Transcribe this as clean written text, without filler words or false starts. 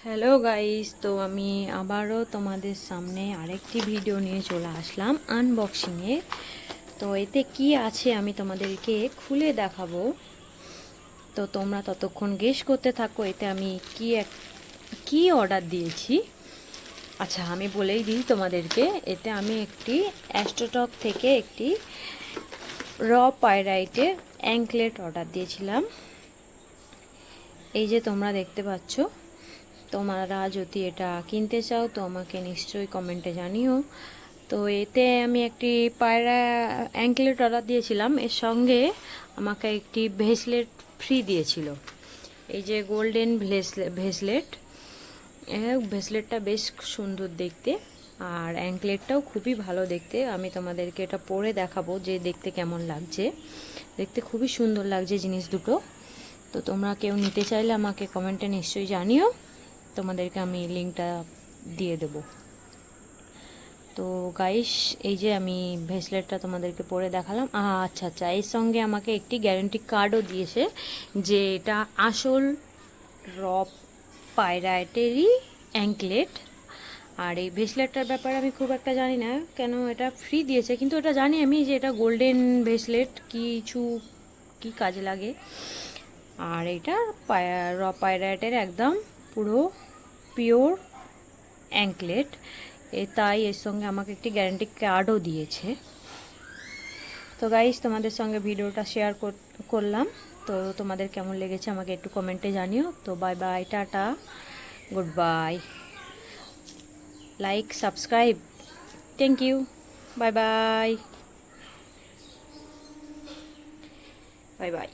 Hello guys, তো আমি আবারও তোমাদের সামনে আরেকটি ভিডিও নিয়ে চলে আসলাম আনবক্সিংয়ে। তো এতে কি আছে আমি তোমাদেরকে খুলে দেখাবো। তো তোমরা ততক্ষণ গেস করতে থাকো এতে আমি কি অর্ডার দিয়েছি। আচ্ছা, আমি বলেই দিই তোমাদেরকে, এতে আমি একটি অ্যাস্ট্রোটক থেকে একটি র পাইরাইটের অ্যাঙ্কলেট অর্ডার দিয়েছিলাম। এই যে তোমরা দেখতে পাচ্ছ। তোমরা যদি এটা কিনতে চাও তো আমাকে নিশ্চয়ই কমেন্টে জানিও। তো এতে আমি একটি পায়রা অ্যাঙ্কলেট অর্ডার দিয়েছিলাম, এর সঙ্গে আমাকে একটি ভেসলেট ফ্রি দিয়েছিল। এই যে গোল্ডেন ভেসলেট, ভেসলেটটা বেশ সুন্দর দেখতে, আর অ্যাঙ্কলেটটাও খুবই ভালো দেখতে। আমি তোমাদেরকে এটা পরে দেখাবো যে দেখতে কেমন লাগছে। দেখতে খুবই সুন্দর লাগছে জিনিস দুটো। তো তোমরা কেউ নিতে চাইলে আমাকে কমেন্টে নিশ্চয়ই জানিও, তোমাদেরকে আমি লিঙ্কটা দিয়ে দেব। তো গাইস, এই যে আমি ভেসলেটটা তোমাদেরকে পরে দেখালাম। আচ্ছা, এর সঙ্গে আমাকে একটি গ্যারান্টি কার্ডও দিয়েছে যে এটা আসল র পাইরাইটেরই অ্যাঙ্কলেট। আর এই ভেসলেটটার ব্যাপারে আমি খুব একটা জানি না, কেন এটা ফ্রি দিয়েছে, কিন্তু এটা জানি আমি যে এটা গোল্ডেন ভেসলেট, কি কাজে লাগে। আর এটা র পাইরাইটের একদম পুরো পিওর অ্যাঙ্কলেট, তাই এর সঙ্গে আমাকে একটি গ্যারান্টি কার্ডও দিয়েছে। তো গাইস, তোমাদের সঙ্গে ভিডিওটা শেয়ার করলাম। তো তোমাদের কেমন লেগেছে আমাকে একটু কমেন্টে জানিও। তো বাই বাই, টাটা, good bye, like, subscribe, thank you, bye bye, bye by.